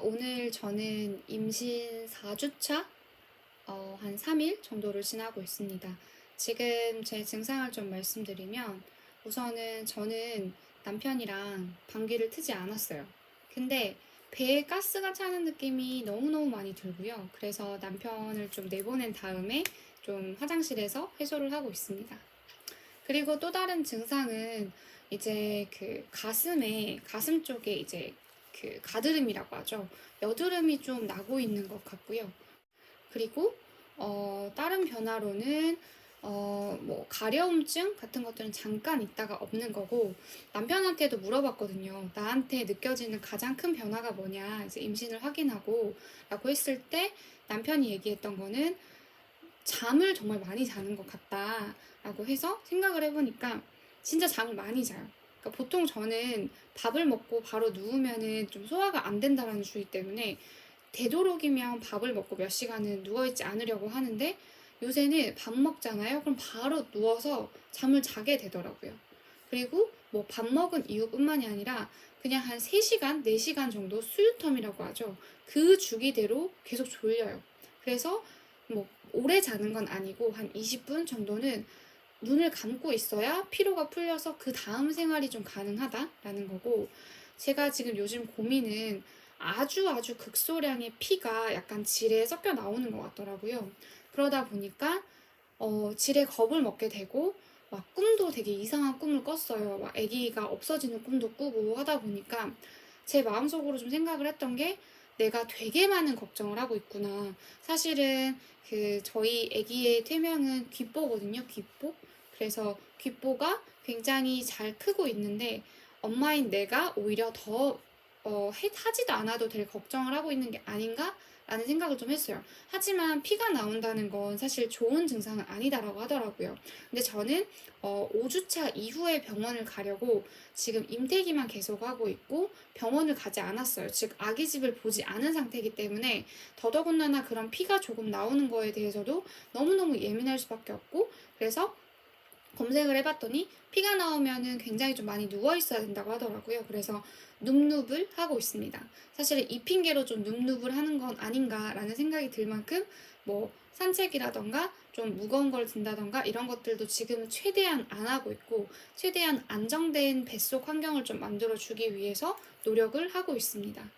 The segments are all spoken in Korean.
오늘 저는 임신 4주차 한 3일 정도를 지나고 있습니다. 지금 제 증상을 좀 말씀드리면 우선은 저는 남편이랑 방귀를 트지 않았어요. 근데 배에 가스가 차는 느낌이 너무너무 많이 들고요. 그래서 남편을 좀 내보낸 다음에 좀 화장실에서 해소를 하고 있습니다. 그리고 또 다른 증상은 이제 그 가슴 쪽에 이제 그 가드름이라고 하죠. 여드름이 좀 나고 있는 것 같고요. 그리고 다른 변화로는 뭐 가려움증 같은 것들은 잠깐 있다가 없는 거고, 남편한테도 물어봤거든요. 나한테 느껴지는 가장 큰 변화가 뭐냐, 이제 임신을 확인하고 라고 했을 때 남편이 얘기했던 거는 잠을 정말 많이 자는 것 같다라고 해서 생각을 해보니까 진짜 잠을 많이 자요. 그러니까 보통 저는 밥을 먹고 바로 누우면은 좀 소화가 안 된다라는 주의 때문에 되도록이면 밥을 먹고 몇 시간은 누워있지 않으려고 하는데, 요새는 밥 먹잖아요. 그럼 바로 누워서 잠을 자게 되더라고요. 그리고 뭐 밥 먹은 이후뿐만이 아니라 그냥 한 3시간, 4시간 정도 수유텀이라고 하죠. 그 주기대로 계속 졸려요. 그래서 뭐 오래 자는 건 아니고 한 20분 정도는 눈을 감고 있어야 피로가 풀려서 그 다음 생활이 좀 가능하다라는 거고, 제가 지금 요즘 고민은 아주 아주 극소량의 피가 약간 질에 섞여 나오는 것 같더라고요. 그러다 보니까 질에 겁을 먹게 되고, 막 꿈도 되게 이상한 꿈을 꿨어요. 막 아기가 없어지는 꿈도 꾸고 하다 보니까 제 마음속으로 좀 생각을 했던 게, 내가 되게 많은 걱정을 하고 있구나. 사실은 그 저희 아기의 태명은 귀뽀거든요. 귀뽀. 그래서 귀뽀가 굉장히 잘 크고 있는데 엄마인 내가 오히려 더 하지도 않아도 될 걱정을 하고 있는 게 아닌가? 라는 생각을 좀 했어요. 하지만 피가 나온다는 건 사실 좋은 증상은 아니다라고 하더라고요. 근데 저는 5주차 이후에 병원을 가려고 지금 임태기만 계속 하고 있고 병원을 가지 않았어요. 즉 아기 집을 보지 않은 상태이기 때문에 더더군다나 그런 피가 조금 나오는 거에 대해서도 너무너무 예민할 수밖에 없고, 그래서 검색을 해봤더니 피가 나오면은 굉장히 좀 많이 누워 있어야 된다고 하더라고요. 그래서 눕눕을 하고 있습니다. 사실 이 핑계로 좀 눕눕을 하는 건 아닌가라는 생각이 들 만큼 뭐 산책이라던가 좀 무거운 걸 든다던가 이런 것들도 지금 최대한 안 하고 있고, 최대한 안정된 뱃속 환경을 좀 만들어 주기 위해서 노력을 하고 있습니다.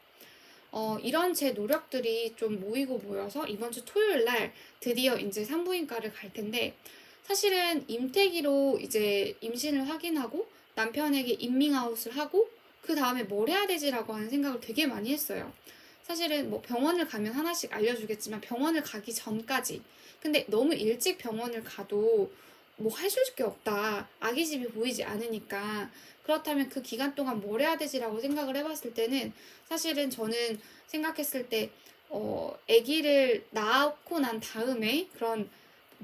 이런 제 노력들이 좀 모이고 모여서 이번 주 토요일 날 드디어 이제 산부인과를 갈 텐데, 사실은 임태기로 이제 임신을 확인하고 남편에게 인밍아웃을 하고 그 다음에 뭘 해야 되지라고 하는 생각을 되게 많이 했어요. 사실은 뭐 병원을 가면 하나씩 알려주겠지만 병원을 가기 전까지, 근데 너무 일찍 병원을 가도 뭐 할 수 게 없다. 아기 집이 보이지 않으니까. 그렇다면 그 기간 동안 뭘 해야 되지라고 생각을 해봤을 때는, 사실은 저는 생각했을 때 아기를 낳고 난 다음에 그런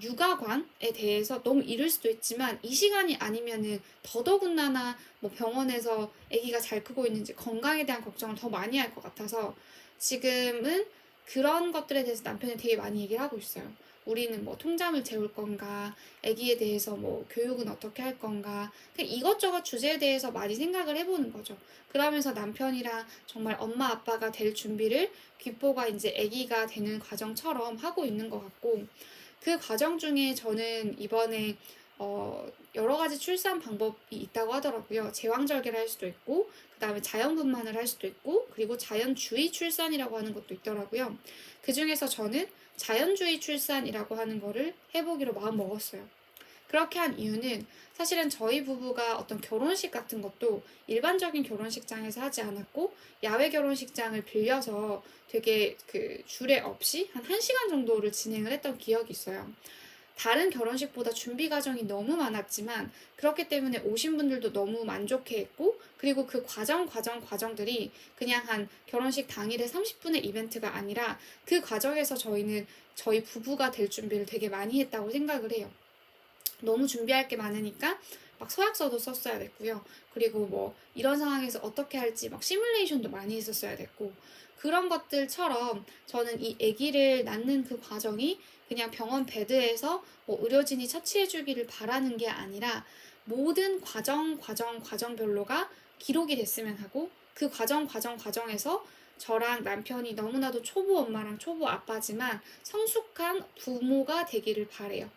육아관에 대해서 너무 이를 수도 있지만 이 시간이 아니면은 더더군다나 뭐 병원에서 아기가 잘 크고 있는지 건강에 대한 걱정을 더 많이 할 것 같아서 지금은 그런 것들에 대해서 남편이 되게 많이 얘기를 하고 있어요. 우리는 뭐 통잠을 재울 건가, 아기에 대해서 뭐 교육은 어떻게 할 건가, 그냥 이것저것 주제에 대해서 많이 생각을 해보는 거죠. 그러면서 남편이랑 정말 엄마 아빠가 될 준비를 귀뽀가 이제 아기가 되는 과정처럼 하고 있는 것 같고, 그 과정 중에 저는 이번에 여러 가지 출산 방법이 있다고 하더라고요. 제왕절개를 할 수도 있고, 그 다음에 자연분만을 할 수도 있고, 그리고 자연주의 출산이라고 하는 것도 있더라고요. 그 중에서 저는 자연주의 출산이라고 하는 거를 해보기로 마음 먹었어요. 그렇게 한 이유는 사실은 저희 부부가 어떤 결혼식 같은 것도 일반적인 결혼식장에서 하지 않았고, 야외 결혼식장을 빌려서 되게 그 주례 없이 한 1시간 정도를 진행을 했던 기억이 있어요. 다른 결혼식보다 준비 과정이 너무 많았지만 그렇기 때문에 오신 분들도 너무 만족해 했고, 그리고 그 과정들이 그냥 한 결혼식 당일에 30분의 이벤트가 아니라 그 과정에서 저희는 저희 부부가 될 준비를 되게 많이 했다고 생각을 해요. 너무 준비할 게 많으니까 막 서약서도 썼어야 됐고요. 그리고 뭐 이런 상황에서 어떻게 할지 막 시뮬레이션도 많이 했었어야 됐고, 그런 것들처럼 저는 이 아기를 낳는 그 과정이 그냥 병원 베드에서 뭐 의료진이 처치해 주기를 바라는 게 아니라 모든 과정별로가 기록이 됐으면 하고, 그 과정에서 저랑 남편이 너무나도 초보 엄마랑 초보 아빠지만 성숙한 부모가 되기를 바래요.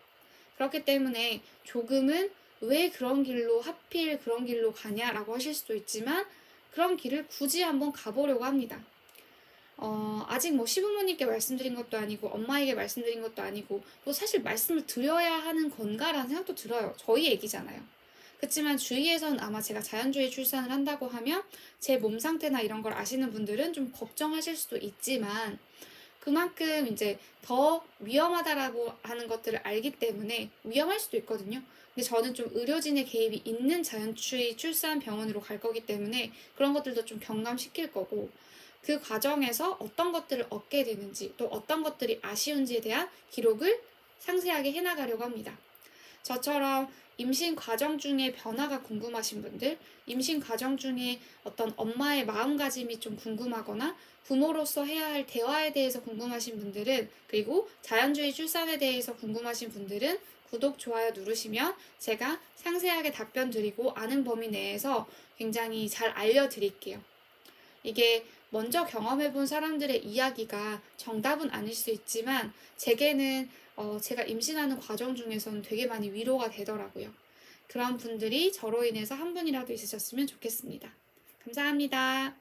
그렇기 때문에 조금은 왜 그런 길로 하필 그런 길로 가냐라고 하실 수도 있지만 그런 길을 굳이 한번 가보려고 합니다. 아직 뭐 시부모님께 말씀드린 것도 아니고 엄마에게 말씀드린 것도 아니고 또 사실 말씀을 드려야 하는 건가라는 생각도 들어요. 저희 얘기잖아요. 그치만 주위에서는 아마 제가 자연주의 출산을 한다고 하면 제 몸 상태나 이런 걸 아시는 분들은 좀 걱정하실 수도 있지만 그만큼 이제 더 위험하다라고 하는 것들을 알기 때문에 위험할 수도 있거든요. 근데 저는 좀 의료진의 개입이 있는 자연주의 출산 병원으로 갈 거기 때문에 그런 것들도 좀 경감시킬 거고 그 과정에서 어떤 것들을 얻게 되는지 또 어떤 것들이 아쉬운지에 대한 기록을 상세하게 해나가려고 합니다. 저처럼 임신 과정 중에 변화가 궁금하신 분들, 임신 과정 중에 어떤 엄마의 마음가짐이 좀 궁금하거나 부모로서 해야 할 대화에 대해서 궁금하신 분들은, 그리고 자연주의 출산에 대해서 궁금하신 분들은 구독, 좋아요 누르시면 제가 상세하게 답변 드리고 아는 범위 내에서 굉장히 잘 알려드릴게요. 이게 먼저 경험해본 사람들의 이야기가 정답은 아닐 수 있지만 제게는 제가 임신하는 과정 중에서는 되게 많이 위로가 되더라고요. 그런 분들이 저로 인해서 한 분이라도 있으셨으면 좋겠습니다. 감사합니다.